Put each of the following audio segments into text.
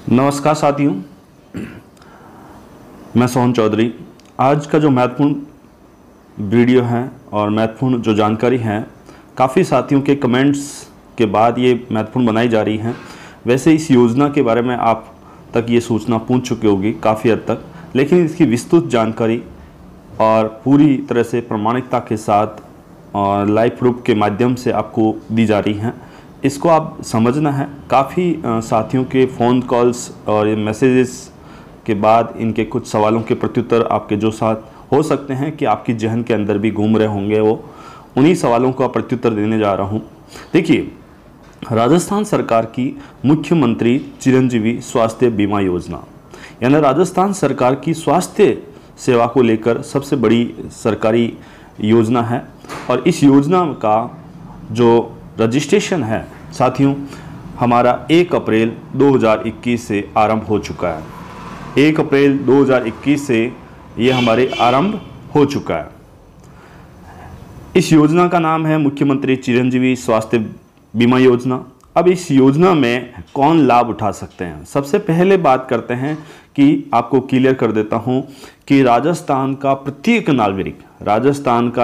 नमस्कार साथियों, मैं सोहन चौधरी। आज का जो महत्वपूर्ण वीडियो है और महत्वपूर्ण जो जानकारी है, काफ़ी साथियों के कमेंट्स के बाद ये महत्वपूर्ण बनाई जा रही हैं। वैसे इस योजना के बारे में आप तक ये सूचना पहुंच चुकी होगी काफ़ी हद तक, लेकिन इसकी विस्तृत जानकारी और पूरी तरह से प्रामाणिकता के साथ और लाइव प्रूफ के माध्यम से आपको दी जा रही हैं। इसको आप समझना है। काफ़ी साथियों के फ़ोन कॉल्स और मैसेजेस के बाद इनके कुछ सवालों के प्रत्युत्तर आपके जो साथ हो सकते हैं कि आपकी जहन के अंदर भी घूम रहे होंगे, वो उन्हीं सवालों का प्रत्युत्तर देने जा रहा हूं। देखिए, राजस्थान सरकार की मुख्यमंत्री चिरंजीवी स्वास्थ्य बीमा योजना, यानी राजस्थान सरकार की स्वास्थ्य सेवा को लेकर सबसे बड़ी सरकारी योजना है। और इस योजना का जो रजिस्ट्रेशन है साथियों, हमारा 1 अप्रैल 2021 से आरंभ हो चुका है। 1 अप्रैल 2021 से ये हमारे आरंभ हो चुका है। इस योजना का नाम है मुख्यमंत्री चिरंजीवी स्वास्थ्य बीमा योजना। अब इस योजना में कौन लाभ उठा सकते हैं? सबसे पहले बात करते हैं कि आपको क्लियर कर देता हूं कि राजस्थान का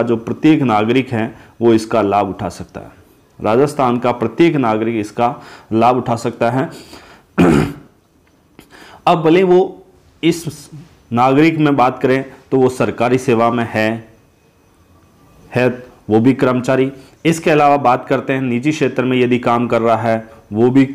जो प्रत्येक नागरिक है वो इसका लाभ उठा सकता है। राजस्थान का प्रत्येक नागरिक इसका लाभ उठा सकता है। अब भले वो इस नागरिक में बात करें तो वो सरकारी सेवा में है वो भी कर्मचारी। इसके अलावा बात करते हैं निजी क्षेत्र में यदि काम कर रहा है वो भी।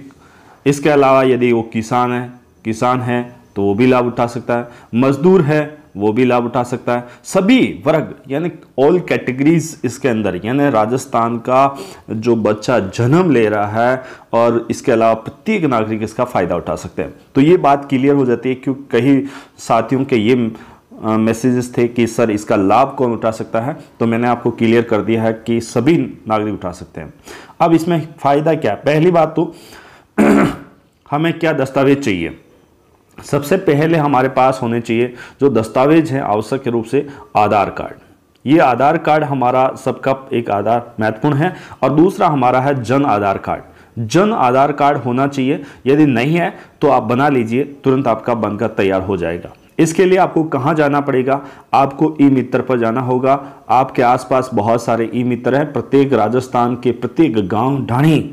इसके अलावा यदि वो किसान है तो वो भी लाभ उठा सकता है। मजदूर है वो भी लाभ उठा सकता है। सभी वर्ग यानी ऑल कैटेगरीज इसके अंदर, यानी राजस्थान का जो बच्चा जन्म ले रहा है और इसके अलावा प्रत्येक नागरिक इसका फ़ायदा उठा सकते हैं। तो ये बात क्लियर हो जाती है, क्योंकि कई साथियों के ये मैसेजेस थे कि सर इसका लाभ कौन उठा सकता है, तो मैंने आपको क्लियर कर दिया है कि सभी नागरिक उठा सकते हैं। अब इसमें फ़ायदा क्या है? पहली बात तो हमें क्या दस्तावेज चाहिए? सबसे पहले हमारे पास होने चाहिए जो दस्तावेज हैं आवश्यक रूप से आधार कार्ड। ये आधार कार्ड हमारा सबका एक आधार महत्वपूर्ण है। और दूसरा हमारा है जन आधार कार्ड। जन आधार कार्ड होना चाहिए। यदि नहीं है तो आप बना लीजिए, तुरंत आपका बनकर तैयार हो जाएगा। इसके लिए आपको कहाँ जाना पड़ेगा? आपको ई मित्र पर जाना होगा। आपके आसपास बहुत सारे ई मित्र हैं। प्रत्येक राजस्थान के प्रत्येक गाँव ढाणी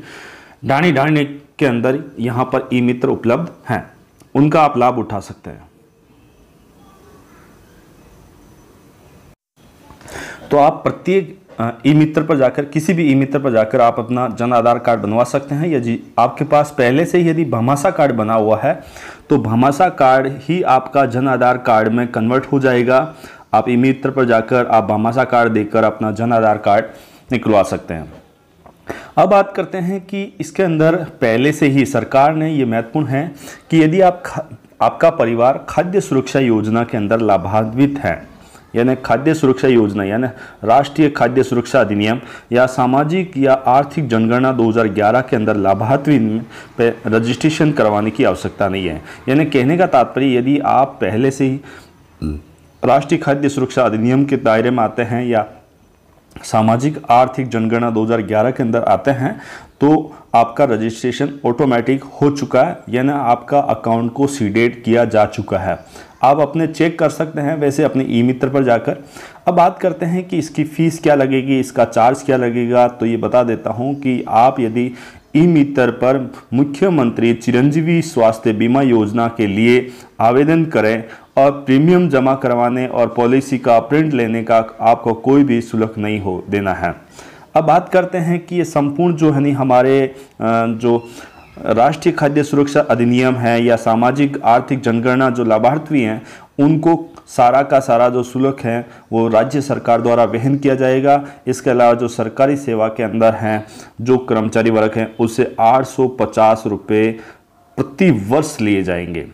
के अंदर यहाँ पर ई मित्र उपलब्ध हैं, उनका आप लाभ उठा सकते हैं। तो आप प्रत्येक ई मित्र पर जाकर, किसी भी ई मित्र पर जाकर आप अपना जन आधार कार्ड बनवा सकते हैं। यदि आपके पास पहले से यदि भामाशाह कार्ड बना हुआ है तो भामाशाह कार्ड ही आपका जन आधार कार्ड में कन्वर्ट हो जाएगा। आप ई मित्र पर जाकर आप भामाशाह कार्ड देकर अपना जन आधार कार्ड निकलवा सकते हैं। अब बात करते हैं कि इसके अंदर पहले से ही सरकार ने, ये महत्वपूर्ण है कि यदि आपका परिवार खाद्य सुरक्षा योजना के अंदर लाभान्वित है, यानी खाद्य सुरक्षा योजना यानी राष्ट्रीय खाद्य सुरक्षा अधिनियम या सामाजिक या आर्थिक जनगणना 2011 के अंदर लाभार्थी पे रजिस्ट्रेशन करवाने की आवश्यकता नहीं है। यानी कहने का तात्पर्य, यदि आप पहले से ही राष्ट्रीय खाद्य सुरक्षा अधिनियम के दायरे में आते हैं या सामाजिक आर्थिक जनगणना 2011 के अंदर आते हैं तो आपका रजिस्ट्रेशन ऑटोमेटिक हो चुका है, यानी आपका अकाउंट को सीडेड किया जा चुका है। आप अपने चेक कर सकते हैं वैसे अपने ई मित्र पर जाकर। अब बात करते हैं कि इसकी फ़ीस क्या लगेगी, इसका चार्ज क्या लगेगा। तो ये बता देता हूँ कि आप यदि ई मित्र पर मुख्यमंत्री चिरंजीवी स्वास्थ्य बीमा योजना के लिए आवेदन करें और प्रीमियम जमा करवाने और पॉलिसी का प्रिंट लेने का आपको कोई भी शुल्क नहीं हो देना है। अब बात करते हैं कि ये संपूर्ण जो है नहीं हमारे जो राष्ट्रीय खाद्य सुरक्षा अधिनियम है या सामाजिक आर्थिक जनगणना जो लाभार्थी हैं उनको सारा का सारा जो शुल्क है वो राज्य सरकार द्वारा वहन किया जाएगा। इसके अलावा जो सरकारी सेवा के अंदर हैं जो कर्मचारी वर्ग हैं उससे 850 रुपये प्रति वर्ष लिए जाएंगे।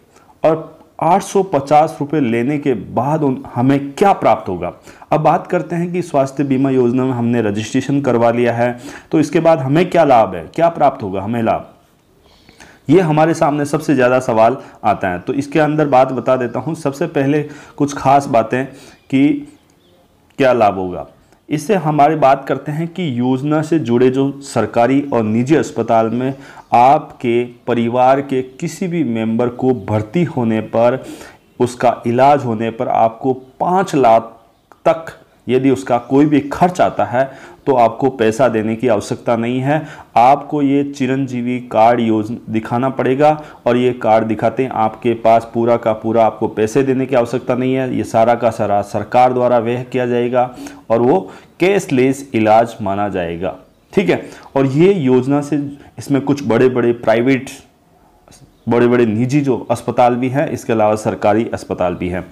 और 850 रुपये लेने के बाद हमें क्या प्राप्त होगा? अब बात करते हैं कि स्वास्थ्य बीमा योजना में हमने रजिस्ट्रेशन करवा लिया है तो इसके बाद हमें क्या लाभ है, क्या प्राप्त होगा हमें लाभ? ये हमारे सामने सबसे ज़्यादा सवाल आता है। तो इसके अंदर बात बता देता हूँ। सबसे पहले कुछ खास बातें कि क्या लाभ होगा। इससे हमारी बात करते हैं कि योजना से जुड़े जो सरकारी और निजी अस्पताल में आपके परिवार के किसी भी मेंबर को भर्ती होने पर, उसका इलाज होने पर आपको 5 लाख तक यदि उसका कोई भी खर्च आता है तो आपको पैसा देने की आवश्यकता नहीं है। आपको ये चिरंजीवी कार्ड योजना दिखाना पड़ेगा और ये कार्ड दिखाते हैं आपके पास पूरा का पूरा आपको पैसे देने की आवश्यकता नहीं है। ये सारा का सारा सरकार द्वारा व्यय किया जाएगा और वो कैशलेस इलाज माना जाएगा, ठीक है। और ये योजना से इसमें कुछ बड़े बड़े निजी जो अस्पताल भी हैं, इसके अलावा सरकारी अस्पताल भी हैं।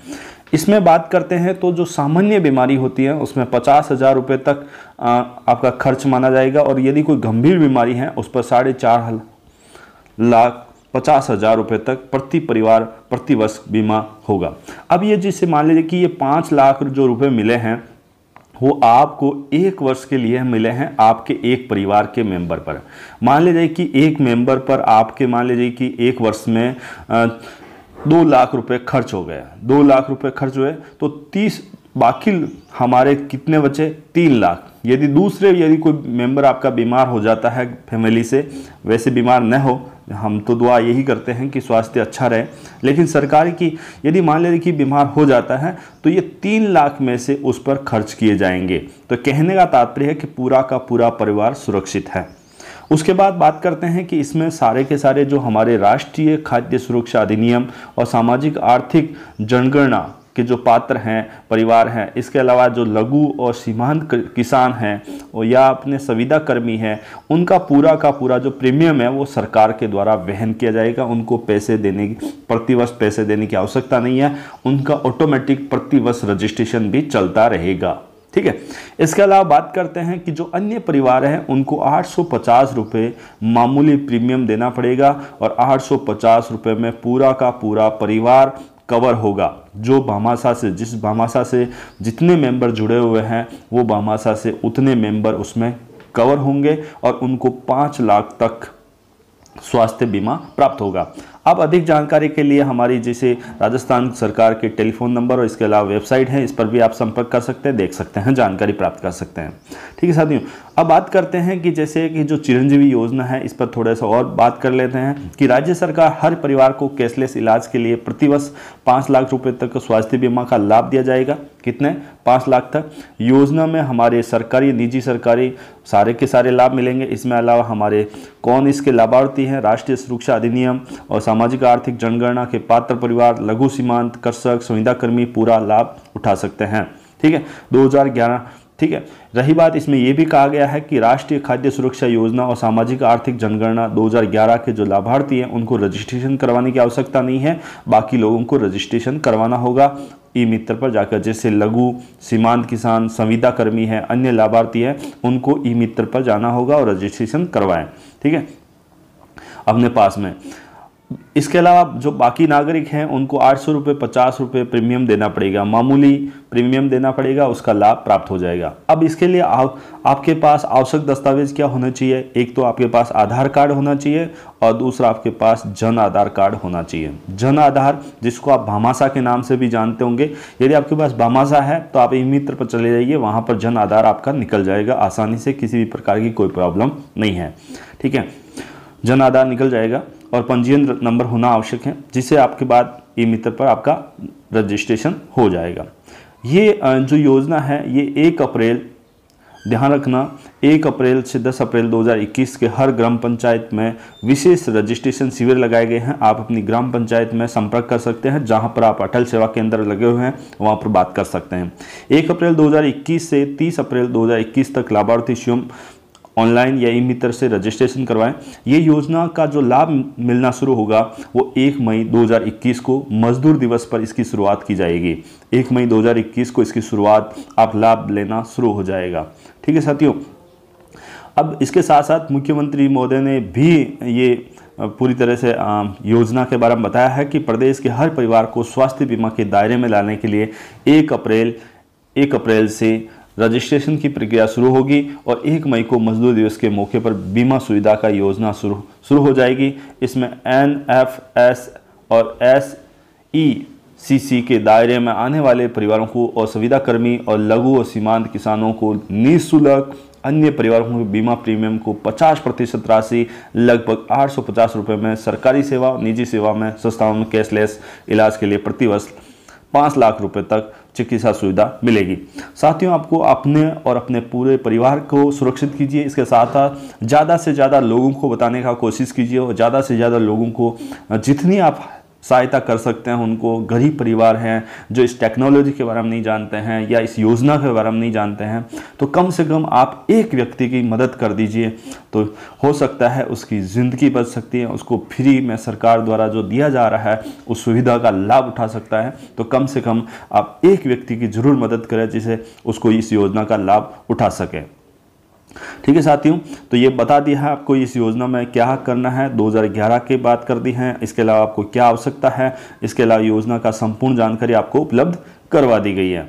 इसमें बात करते हैं तो जो सामान्य बीमारी होती है उसमें 50,000 रुपये तक आपका खर्च माना जाएगा और यदि कोई गंभीर बीमारी है उस पर 4,50,000 रुपये तक प्रति परिवार प्रति वर्ष बीमा होगा। अब ये जिससे मान लीजिए कि ये 5 लाख जो रुपए मिले हैं वो आपको 1 वर्ष के लिए मिले हैं आपके एक परिवार के मेंबर पर। मान लीजिए कि एक मेंबर पर आपके मान लीजिए कि 1 वर्ष में 2 लाख रुपए खर्च हो गए, 2 लाख रुपए खर्च हुए तो 30 बाकी हमारे कितने बचे? 3 लाख। यदि कोई मेंबर आपका बीमार हो जाता है फैमिली से, वैसे बीमार न हो, हम तो दुआ यही करते हैं कि स्वास्थ्य अच्छा रहे, लेकिन सरकार की यदि मान लीजिए कि बीमार हो जाता है तो ये 3 लाख में से उस पर खर्च किए जाएंगे। तो कहने का तात्पर्य है कि पूरा का पूरा परिवार सुरक्षित है। उसके बाद बात करते हैं कि इसमें सारे के सारे जो हमारे राष्ट्रीय खाद्य सुरक्षा अधिनियम और सामाजिक आर्थिक जनगणना के जो पात्र हैं, परिवार हैं, इसके अलावा जो लघु और सीमांत किसान हैं और या अपने संविदा कर्मी हैं, उनका पूरा का पूरा जो प्रीमियम है वो सरकार के द्वारा वहन किया जाएगा। उनको प्रतिवर्ष पैसे देने की आवश्यकता नहीं है, उनका ऑटोमेटिक प्रतिवर्ष रजिस्ट्रेशन भी चलता रहेगा, ठीक है। इसके अलावा बात करते हैं कि जो अन्य परिवार हैं उनको 850 रुपये मामूली प्रीमियम देना पड़ेगा और 850 रुपये में पूरा का पूरा परिवार कवर होगा। जो भामाशाह से जिस भामाशाह से जितने मेंबर जुड़े हुए हैं वो भामाशाह से उतने मेंबर उसमें कवर होंगे और उनको 5 लाख तक स्वास्थ्य बीमा प्राप्त होगा। अब अधिक जानकारी के लिए हमारी जैसे राजस्थान सरकार के टेलीफोन नंबर और इसके अलावा वेबसाइट है, इस पर भी आप संपर्क कर सकते हैं, देख सकते हैं, जानकारी प्राप्त कर सकते हैं, ठीक है साथियों। अब बात करते हैं कि जैसे कि जो चिरंजीवी योजना है इस पर थोड़ा सा और बात कर लेते हैं कि राज्य सरकार हर परिवार को कैशलेस इलाज के लिए प्रतिवर्ष 5 लाख रुपए तक स्वास्थ्य बीमा का लाभ दिया जाएगा। कितने? 5 लाख तक। योजना में हमारे सरकारी निजी सरकारी सारे के सारे लाभ मिलेंगे। इसमें अलावा हमारे कौन इसके लाभार्थी हैं? राष्ट्रीय सुरक्षा अधिनियम और सामाजिक आर्थिक जनगणना के पात्र परिवार, लघु सीमांत कृषक, संविदा कर्मी पूरा लाभ उठा सकते हैं, ठीक है। 2011, ठीक है। रही बात, इसमें यह भी कहा गया है कि राष्ट्रीय खाद्य सुरक्षा योजना और सामाजिक आर्थिक जनगणना 2011 के जो लाभार्थी हैं उनको रजिस्ट्रेशन करवाने की आवश्यकता नहीं है, बाकी लोगों को रजिस्ट्रेशन करवाना होगा ई मित्र पर जाकर। जैसे लघु सीमांत किसान, संविदा कर्मी है, अन्य लाभार्थी हैं, उनको ई मित्र पर जाना होगा और रजिस्ट्रेशन करवाएं, ठीक है, अपने पास में। इसके अलावा जो बाकी नागरिक हैं उनको 800 रुपये 50 रुपये प्रीमियम देना पड़ेगा, मामूली प्रीमियम देना पड़ेगा, उसका लाभ प्राप्त हो जाएगा। अब इसके लिए आपके पास आवश्यक दस्तावेज क्या होना चाहिए? एक तो आपके पास आधार कार्ड होना चाहिए और दूसरा आपके पास जन आधार कार्ड होना चाहिए। जन आधार, जिसको आप भामाशाह के नाम से भी जानते होंगे, यदि आपके पास भामाशाह है तो आप ई मित्र पर चले जाइए, वहाँ पर जन आधार आपका निकल जाएगा आसानी से, किसी भी प्रकार की कोई प्रॉब्लम नहीं है, ठीक है। जन आधार निकल जाएगा और पंजीयन नंबर होना आवश्यक है, जिससे आपके बाद ई मित्र पर आपका रजिस्ट्रेशन हो जाएगा। ये जो योजना है ये 1 अप्रैल, ध्यान रखना, 1 अप्रैल से 10 अप्रैल 2021 के हर ग्राम पंचायत में विशेष रजिस्ट्रेशन शिविर लगाए गए हैं। आप अपनी ग्राम पंचायत में संपर्क कर सकते हैं, जहां पर आप अटल सेवा केंद्र लगे हुए हैं वहां पर बात कर सकते हैं। 1 अप्रैल 2021 से 30 अप्रैल 2021 तक लाभार्थी स्वयं ऑनलाइन या ई मित्र से रजिस्ट्रेशन करवाएं। ये योजना का जो लाभ मिलना शुरू होगा वो 1 मई 2021 को मजदूर दिवस पर इसकी शुरुआत की जाएगी। 1 मई 2021 को इसकी शुरुआत, आप लाभ लेना शुरू हो जाएगा, ठीक है साथियों। अब इसके साथ साथ मुख्यमंत्री महोदय ने भी ये पूरी तरह से योजना के बारे में बताया है कि प्रदेश के हर परिवार को स्वास्थ्य बीमा के दायरे में लाने के लिए 1 अप्रैल से रजिस्ट्रेशन की प्रक्रिया शुरू होगी और 1 मई को मजदूर दिवस के मौके पर बीमा सुविधा का योजना शुरू हो जाएगी। इसमें NFS और SE सीसी के दायरे में आने वाले परिवारों को और संविदा कर्मी और लघु और सीमांत किसानों को निःशुल्क, अन्य परिवारों के बीमा प्रीमियम को 50% राशि लगभग 850 रुपये में सरकारी सेवा और निजी सेवा में संस्थाओं में कैशलेस इलाज के लिए प्रतिवर्ष 5 लाख रुपए तक चिकित्सा सुविधा मिलेगी। साथियों, आपको अपने और अपने पूरे परिवार को सुरक्षित कीजिए। इसके साथ साथ ज़्यादा से ज़्यादा लोगों को बताने का कोशिश कीजिए और ज़्यादा से ज़्यादा लोगों को जितनी आप सहायता कर सकते हैं, उनको गरीब परिवार हैं जो इस टेक्नोलॉजी के बारे में नहीं जानते हैं या इस योजना के बारे में नहीं जानते हैं, तो कम से कम आप एक व्यक्ति की मदद कर दीजिए, तो हो सकता है उसकी ज़िंदगी बच सकती है। उसको फ्री में सरकार द्वारा जो दिया जा रहा है उस सुविधा का लाभ उठा सकता है। तो कम से कम आप एक व्यक्ति की ज़रूर मदद करें जिसे उसको इस योजना का लाभ उठा सके। ठीक है साथियों, तो ये बता दिया है आपको इस योजना में क्या करना है। 2011 की बात कर दी है। इसके अलावा आपको क्या आवश्यकता है, इसके अलावा योजना का संपूर्ण जानकारी आपको उपलब्ध करवा दी गई है।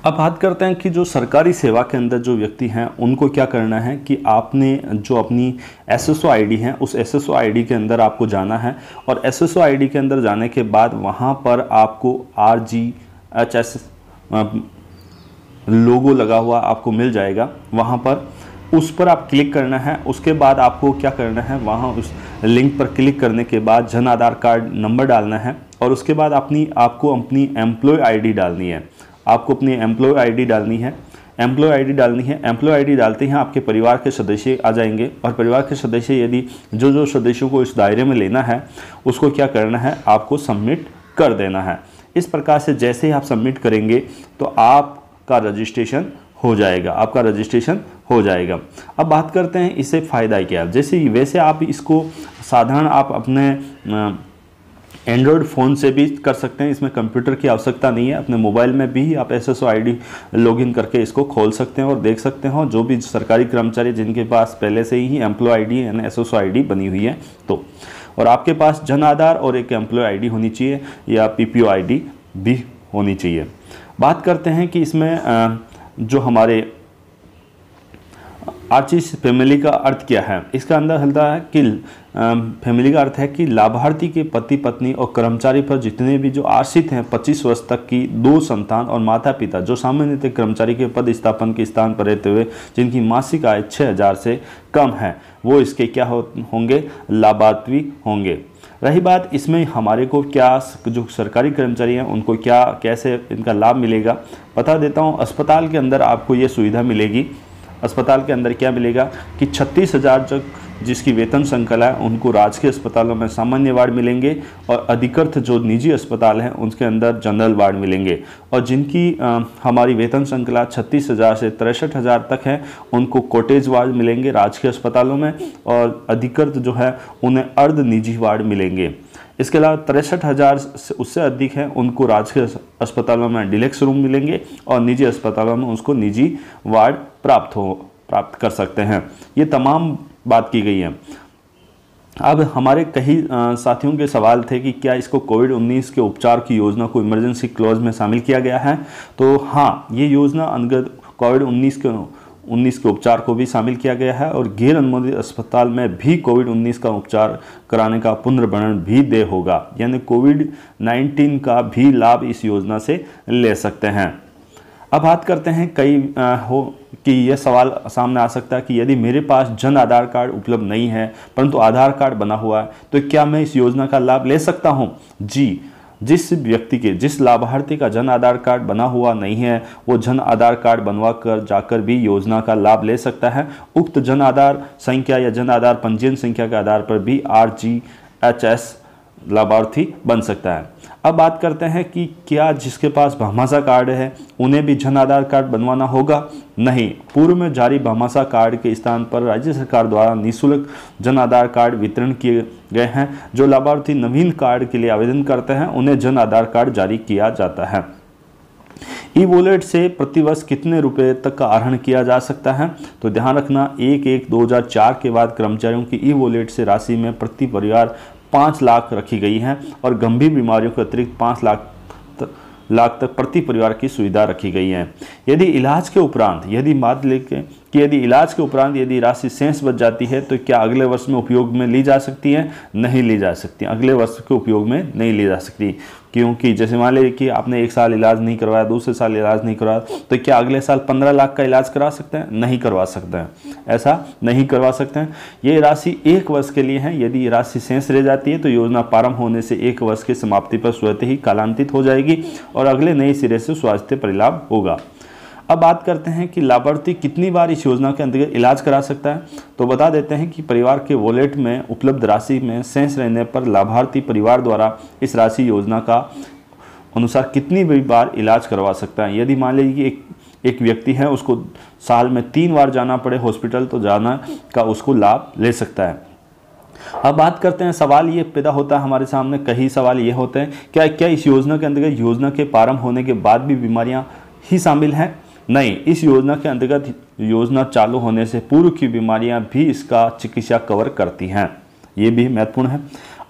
अब बात करते हैं कि जो सरकारी सेवा के अंदर जो व्यक्ति हैं उनको क्या करना है कि आपने जो अपनी SSO ID है उस SSO ID के अंदर आपको जाना है और SSO ID के अंदर जाने के बाद वहाँ पर आपको RGHS लोगो लगा हुआ आपको मिल जाएगा। वहाँ पर उस पर आप क्लिक करना है। उसके बाद आपको क्या करना है, वहाँ उस लिंक पर क्लिक करने के बाद जन आधार कार्ड नंबर डालना है और उसके बाद आपको अपनी एम्प्लॉय ID डालनी है। आपको अपनी एम्प्लॉय ID डालनी है। एम्प्लॉय ID डालते हैं आपके परिवार के सदस्य आ जाएंगे और परिवार के सदस्य यदि जो सदस्यों को इस दायरे में लेना है उसको क्या करना है, आपको सबमिट कर देना है। इस प्रकार से जैसे ही आप सबमिट करेंगे तो आपका रजिस्ट्रेशन हो जाएगा। अब बात करते हैं इससे फ़ायदा क्या है। वैसे आप इसको साधारण आप अपने एंड्रॉयड फ़ोन से भी कर सकते हैं। इसमें कंप्यूटर की आवश्यकता नहीं है। अपने मोबाइल में भी आप SSO ID लॉगिन करके इसको खोल सकते हैं और देख सकते हो जो भी सरकारी कर्मचारी जिनके पास पहले से ही एम्प्लॉय ID यानी SSO ID बनी हुई है तो, और आपके पास जन आधार और एक एम्प्लॉय ID होनी चाहिए या PPO ID भी होनी चाहिए। बात करते हैं कि इसमें जो हमारे आर्चिस फैमिली का अर्थ क्या है। इसका अंदर हलता है कि फैमिली का अर्थ है कि लाभार्थी के पति पत्नी और कर्मचारी पर जितने भी जो आश्रित हैं 25 वर्ष तक की 2 संतान और माता पिता जो सामान्यतः कर्मचारी के पद स्थापन के स्थान पर रहते हुए जिनकी मासिक आय 6000 से कम है वो इसके क्या होंगे, लाभार्थी होंगे। रही बात इसमें हमारे को क्या जो सरकारी कर्मचारी हैं उनको क्या कैसे इनका लाभ मिलेगा बता देता हूँ। अस्पताल के अंदर आपको ये सुविधा मिलेगी। अस्पताल के अंदर क्या मिलेगा कि 36,000 तक जिसकी वेतन श्रृंखला है उनको राजकीय अस्पतालों में सामान्य वार्ड मिलेंगे और अधिकृत जो निजी अस्पताल हैं उनके अंदर जनरल वार्ड मिलेंगे और जिनकी हमारी वेतन श्रृंखला 36,000 से 63,000 तक है उनको कॉटेज वार्ड मिलेंगे राजकीय अस्पतालों में और अधिकृत जो है उन्हें अर्ध निजी वार्ड मिलेंगे। इसके अलावा 63,000 से उससे अधिक है उनको राजकीय अस्पतालों में डिलक्स रूम मिलेंगे और निजी अस्पतालों में उसको निजी वार्ड प्राप्त कर सकते हैं। ये तमाम बात की गई है। अब हमारे कई साथियों के सवाल थे कि क्या इसको कोविड-19 के उपचार की योजना को इमरजेंसी क्लॉज में शामिल किया गया है। तो हाँ, ये योजना अंतर्गत कोविड-19 के उपचार को भी शामिल किया गया है और गैर अनुमोदित अस्पताल में भी कोविड-19 का उपचार कराने का पुनर्भरण भी देय होगा, यानी कोविड-19 का भी लाभ इस योजना से ले सकते हैं। अब बात करते हैं कि यह सवाल सामने आ सकता है कि यदि मेरे पास जन आधार कार्ड उपलब्ध नहीं है परंतु आधार कार्ड बना हुआ है तो क्या मैं इस योजना का लाभ ले सकता हूं? जी, जिस लाभार्थी का जन आधार कार्ड बना हुआ नहीं है वो जन आधार कार्ड बनवा कर जाकर भी योजना का लाभ ले सकता है। उक्त जन आधार संख्या या जन आधार पंजीयन संख्या के आधार पर भी RGHS लाभार्थी बन सकता है। अब बात करते हैं कि क्या जिसके पास भामाशाह कार्ड है उन्हें भी जन आधार कार्ड बनवाना होगा? नहीं, पूर्व में जारी भामाशाह कार्ड के स्थान पर राज्य सरकार द्वारा निःशुल्क जन आधार कार्ड वितरण किए गए हैं। जो लाभार्थी नवीन कार्ड के लिए आवेदन करते हैं उन्हें जन आधार कार्ड जारी किया जाता है। ई वॉलेट से प्रतिवर्ष कितने रुपए तक का आहरण किया जा सकता है? तो ध्यान रखना 1/1/2004 के बाद कर्मचारियों की ई वॉलेट से राशि में प्रति परिवार 5 लाख रखी गई है और गंभीर बीमारियों के अतिरिक्त 5 लाख तक प्रति परिवार की सुविधा रखी गई है। यदि इलाज के उपरांत यदि मान लें कि यदि इलाज के उपरांत यदि राशि शेष बच जाती है तो क्या अगले वर्ष में उपयोग में ली जा सकती है? नहीं ली जा सकती, अगले वर्ष के उपयोग में नहीं ली जा सकती। क्योंकि जैसे मान लीजिए कि आपने एक साल इलाज नहीं करवाया, दूसरे साल इलाज नहीं करवाया, तो क्या अगले साल 15 लाख का इलाज करा सकते हैं? नहीं करवा सकते हैं, ऐसा नहीं करवा सकते हैं। ये राशि 1 वर्ष के लिए है। यदि राशि शेष रह जाती है तो योजना प्रारंभ होने से 1 वर्ष की समाप्ति पर स्वतः ही कालांतित हो जाएगी और अगले नए सिरे से स्वास्थ्य परिलाभ होगा। अब बात करते हैं कि लाभार्थी कितनी बार इस योजना के अंतर्गत इलाज करा सकता है। तो बता देते हैं कि परिवार के वॉलेट में उपलब्ध राशि में शेष रहने पर लाभार्थी परिवार द्वारा इस राशि योजना का अनुसार कितनी भी बार इलाज करवा सकता है। यदि मान लीजिए कि एक व्यक्ति है, उसको साल में 3 बार जाना पड़े हॉस्पिटल, तो जाना का उसको लाभ ले सकता है। अब बात करते हैं, सवाल ये पैदा होता है हमारे सामने, कई सवाल ये होते हैं, क्या इस योजना के अंतर्गत योजना के प्रारंभ होने के बाद भी बीमारियां ही शामिल हैं? नहीं, इस योजना के अंतर्गत योजना चालू होने से पूर्व की बीमारियां भी इसका चिकित्सा कवर करती हैं। ये भी महत्वपूर्ण है।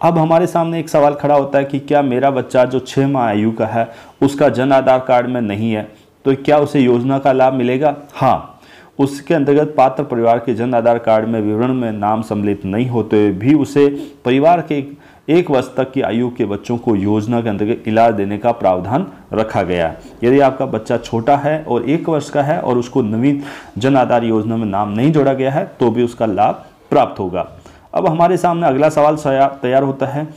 अब हमारे सामने एक सवाल खड़ा होता है कि क्या मेरा बच्चा जो 6 माह आयु का है उसका जन आधार कार्ड में नहीं है, तो क्या उसे योजना का लाभ मिलेगा? हाँ, उसके अंतर्गत पात्र परिवार के जन आधार कार्ड में विवरण में नाम सम्मिलित नहीं होते हुए भी उसे परिवार के 1 वर्ष तक की आयु के बच्चों को योजना के अंतर्गत इलाज देने का प्रावधान रखा गया है। यदि आपका बच्चा छोटा है और 1 वर्ष का है और उसको नवीन जन आधार योजना में नाम नहीं जोड़ा गया है तो भी उसका लाभ प्राप्त होगा। अब हमारे सामने अगला सवाल तैयार होता है,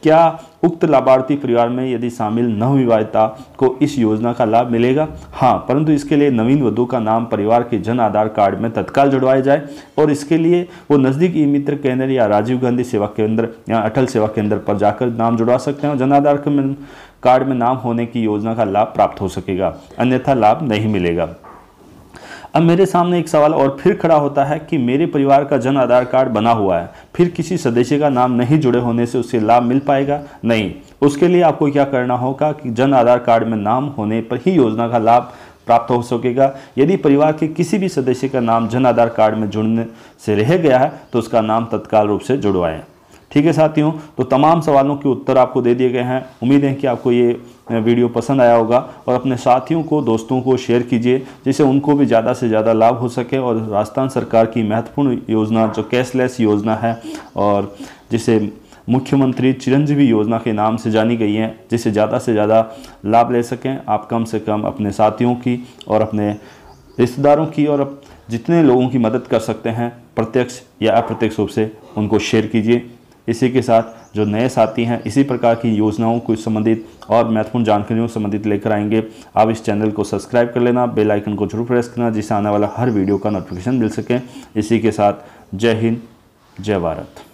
क्या उक्त लाभार्थी परिवार में यदि शामिल नवविवाहिता को इस योजना का लाभ मिलेगा? हाँ, परंतु इसके लिए नवीन वधू का नाम परिवार के जन आधार कार्ड में तत्काल जुड़वाया जाए और इसके लिए वो नज़दीक ई मित्र केंद्र या राजीव गांधी सेवा केंद्र या अटल सेवा केंद्र पर जाकर नाम जुड़वा सकते हैं और जन आधार कार्ड में नाम होने की योजना का लाभ प्राप्त हो सकेगा, अन्यथा लाभ नहीं मिलेगा। अब मेरे सामने एक सवाल और फिर खड़ा होता है कि मेरे परिवार का जन आधार कार्ड बना हुआ है, फिर किसी सदस्य का नाम नहीं जुड़े होने से उसे लाभ मिल पाएगा? नहीं, उसके लिए आपको क्या करना होगा कि जन आधार कार्ड में नाम होने पर ही योजना का लाभ प्राप्त हो सकेगा। यदि परिवार के किसी भी सदस्य का नाम जन आधार कार्ड में जुड़ने से रह गया है तो उसका नाम तत्काल रूप से जुड़वाएं। ठीक है साथियों, तो तमाम सवालों के उत्तर आपको दे दिए गए हैं। उम्मीद है कि आपको ये वीडियो पसंद आया होगा और अपने साथियों को, दोस्तों को शेयर कीजिए जिससे उनको भी ज़्यादा से ज़्यादा लाभ हो सके और राजस्थान सरकार की महत्वपूर्ण योजना जो कैशलेस योजना है और जिसे मुख्यमंत्री चिरंजीवी योजना के नाम से जानी गई है, जिससे ज़्यादा से ज़्यादा लाभ ले सकें, आप कम से कम अपने साथियों की और अपने रिश्तेदारों की और जितने लोगों की मदद कर सकते हैं प्रत्यक्ष या अप्रत्यक्ष रूप से उनको शेयर कीजिए। इसी के साथ जो नए साथी हैं इसी प्रकार की योजनाओं को संबंधित और महत्वपूर्ण जानकारियों से संबंधित लेकर आएंगे। आप इस चैनल को सब्सक्राइब कर लेना, बेल आइकन को जरूर प्रेस करना जिससे आने वाला हर वीडियो का नोटिफिकेशन मिल सके। इसी के साथ जय हिंद, जय भारत।